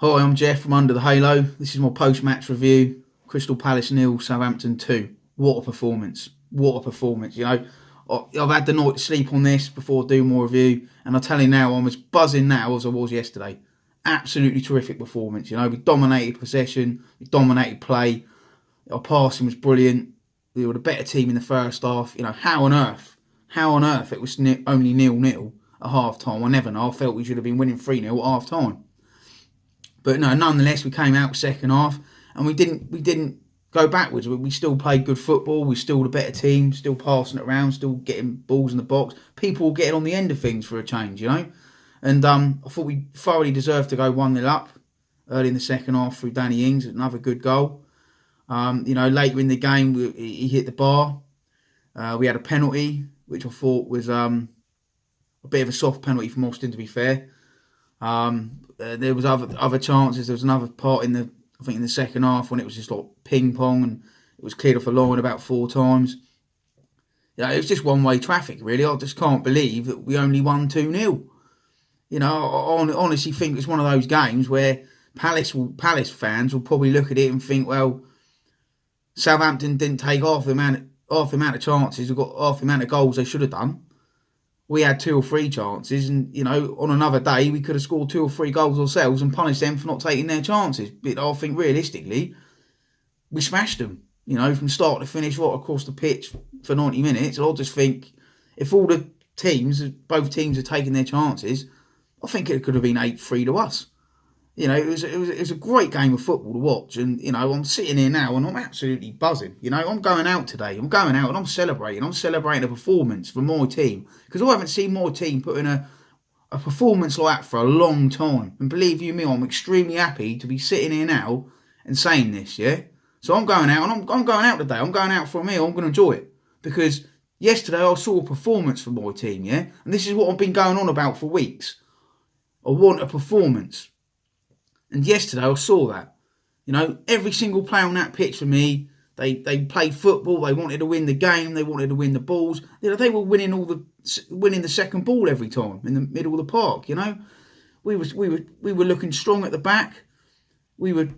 Hi, I'm Geoff from Under the Halo. This is my post-match review. Crystal Palace 0, Southampton 2. What a performance. What a performance. I've had the night to sleep on this before doing my review, and I tell you now, I'm as buzzing now as I was yesterday. Absolutely terrific performance. We dominated possession, we dominated play. Our passing was brilliant. We were the better team in the first half. How on earth it was only 0-0 at half time? I never know. I felt we should have been winning 3-0 at half time. But no, nonetheless, we came out second half and we didn't go backwards. We still played good football. We're still the better team, still passing it around, still getting balls in the box. People getting on the end of things for a change, And I thought we thoroughly deserved to go 1-0 up early in the second half through Danny Ings, another good goal. Later in the game, he hit the bar. We had a penalty, which I thought was a bit of a soft penalty from Austin, to be fair. There was other chances. There was another part in the second half when it was just like ping pong and it was cleared off the line about 4 times. It was just one-way traffic, really. I just can't believe that we only won 2-0. I honestly think it's one of those games where Palace fans will probably look at it and think, well, Southampton didn't take half the amount of chances, we've got half the amount of goals they should have done. We had 2 or 3 chances, and on another day we could have scored 2 or 3 goals ourselves and punished them for not taking their chances. But I think realistically, we smashed them. From start to finish, right across the pitch for 90 minutes. And I just think if all both teams had taken their chances, I think it could have been 8-3 to us. It was a great game of football to watch, and I'm sitting here now and I'm absolutely buzzing. I'm going out today. I'm going out and I'm celebrating. I'm celebrating a performance from my team because I haven't seen my team put in a performance like that for a long time. And believe you me, I'm extremely happy to be sitting here now and saying this. Yeah. So I'm going out and I'm going out today. I'm going out for a meal. I'm going to enjoy it because yesterday I saw a performance from my team. Yeah, and this is what I've been going on about for weeks. I want a performance. And yesterday I saw that. Every single player on that pitch for me, they played football, they wanted to win the game, they wanted to win the balls. They were winning the second ball every time in the middle of the park, We were looking strong at the back. We were,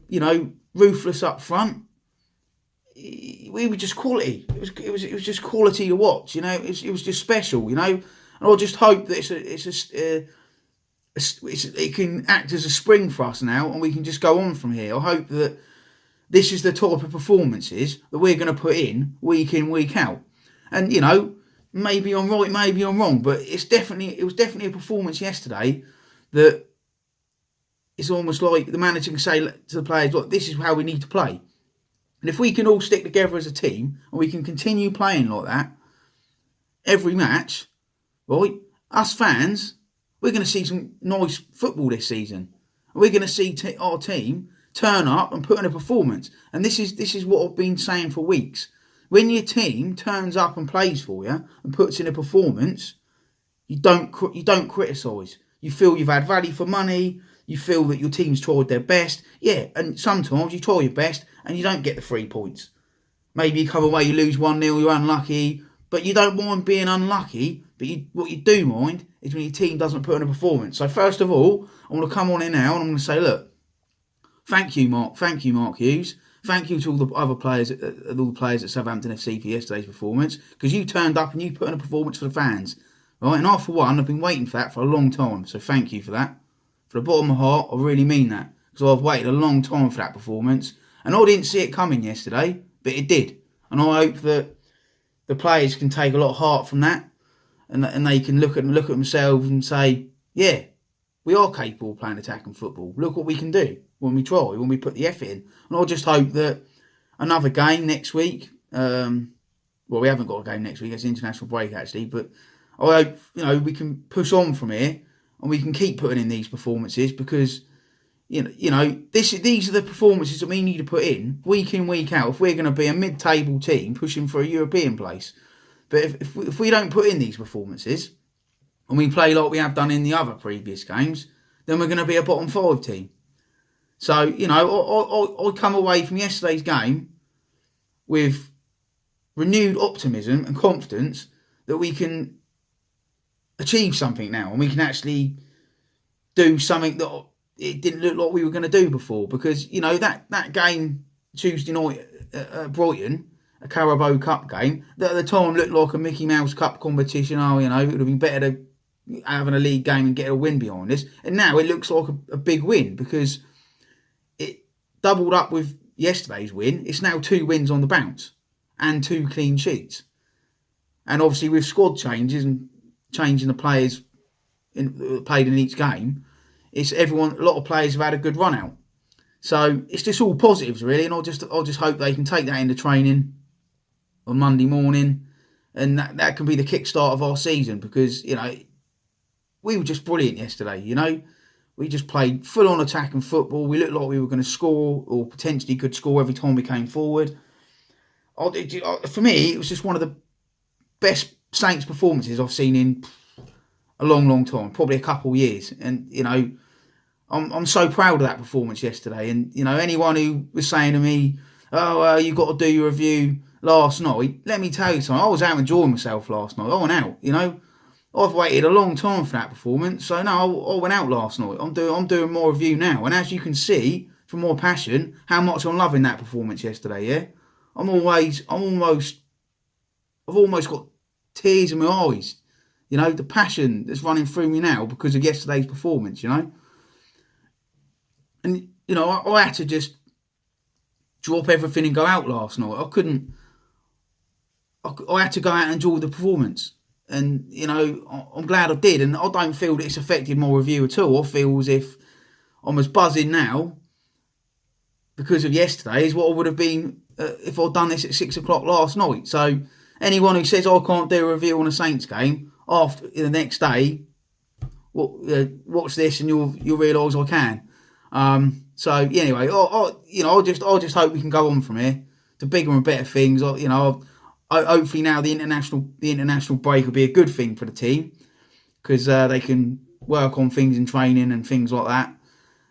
ruthless up front. We were just quality. It was just quality to watch, It was just special, And I just hope that it can act as a spring for us now and we can just go on from here. I hope that this is the type of performances that we're going to put in, week out. And, maybe I'm right, maybe I'm wrong, but it was definitely a performance yesterday that it's almost like the manager can say to the players, look, this is how we need to play. And if we can all stick together as a team and we can continue playing like that every match, right, us fans, we're going to see some nice football this season. We're going to see our team turn up and put in a performance. And this is what I've been saying for weeks. When your team turns up and plays for you and puts in a performance, you don't criticise. You feel you've had value for money. You feel that your team's tried their best. Yeah, and sometimes you try your best and you don't get the 3 points. Maybe you come away, you lose 1-0, you're unlucky. But you don't mind being unlucky. But what you do mind is when your team doesn't put in a performance. So first of all, I want to come on in now and I'm going to say, look, thank you, Mark Hughes. Thank you to all the other players, all the players at Southampton FC for yesterday's performance, because you turned up and you put in a performance for the fans. Right? And I, for one, have been waiting for that for a long time. So thank you for that. For the bottom of my heart, I really mean that, because I've waited a long time for that performance. And I didn't see it coming yesterday, but it did. And I hope that the players can take a lot of heart from that. And they can look at themselves and say, yeah, we are capable of playing attacking football. Look what we can do when we try, when we put the effort in. And I just hope that another game next week, well, we haven't got a game next week, it's an international break actually, but I hope, we can push on from here and we can keep putting in these performances because, these are the performances that we need to put in, week out, if we're going to be a mid-table team pushing for a European place. But if we don't put in these performances and we play like we have done in the other previous games, then we're going to be a bottom 5 team. So, I come away from yesterday's game with renewed optimism and confidence that we can achieve something now and we can actually do something that it didn't look like we were going to do before, because that game Tuesday night at Brighton, a Carabao Cup game, that at the time looked like a Mickey Mouse Cup competition. It would have been better to having a league game and get a win behind us. And now it looks like a big win, because it doubled up with yesterday's win. It's now 2 wins on the bounce and 2 clean sheets. And obviously with squad changes and changing the players played in each game, a lot of players have had a good run out. So it's just all positives really, and I'll just hope they can take that into training on Monday morning, and that can be the kickstart of our season, because we were just brilliant yesterday. We just played full on attacking football. We looked like we were going to score, or potentially could score every time we came forward. For me, it was just one of the best Saints performances I've seen in a long, long time, probably a couple of years. And I'm so proud of that performance yesterday. And anyone who was saying to me, "Oh, you got to do your review last night," let me tell you something. I was out enjoying myself last night. I went out. I've waited a long time for that performance, so no, I went out last night. I'm doing more review now, and as you can see from more passion, how much I'm loving that performance yesterday. Yeah, I've almost got tears in my eyes. The passion that's running through me now because of yesterday's performance. And I had to just drop everything and go out last night. I had to go out and enjoy the performance. And, I'm glad I did. And I don't feel that it's affected my review at all. I feel as if I'm as buzzing now because of yesterday as what I would have been if I'd done this at 6 o'clock last night. So anyone who says I can't do a review on a Saints game after the next day, watch this and you'll realise I can. So anyway, I just hope we can go on from here to bigger and better things. Hopefully now the international break will be a good thing for the team, because they can work on things in training and things like that.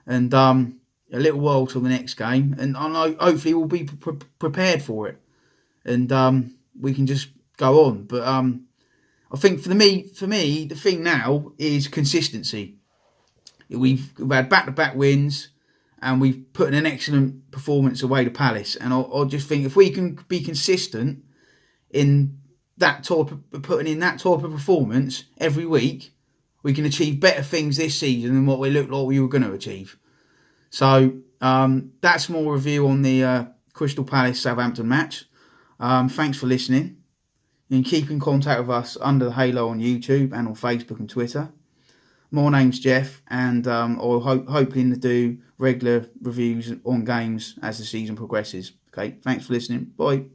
And a little while till the next game, and I know hopefully we'll be prepared for it, and we can just go on. But I think for me, the thing now is consistency. We've had back-to-back wins, and we've put in an excellent performance away to Palace. And I just think if we can be consistent in putting in that type of performance every week, we can achieve better things this season than what we looked like we were going to achieve. So that's more review on the Crystal Palace Southampton match. Thanks for listening. You can keep in contact with us under the halo on YouTube and on Facebook and Twitter. My name's Geoff, and I'll hoping to do regular reviews on games as the season progresses. Okay, thanks for listening. Bye.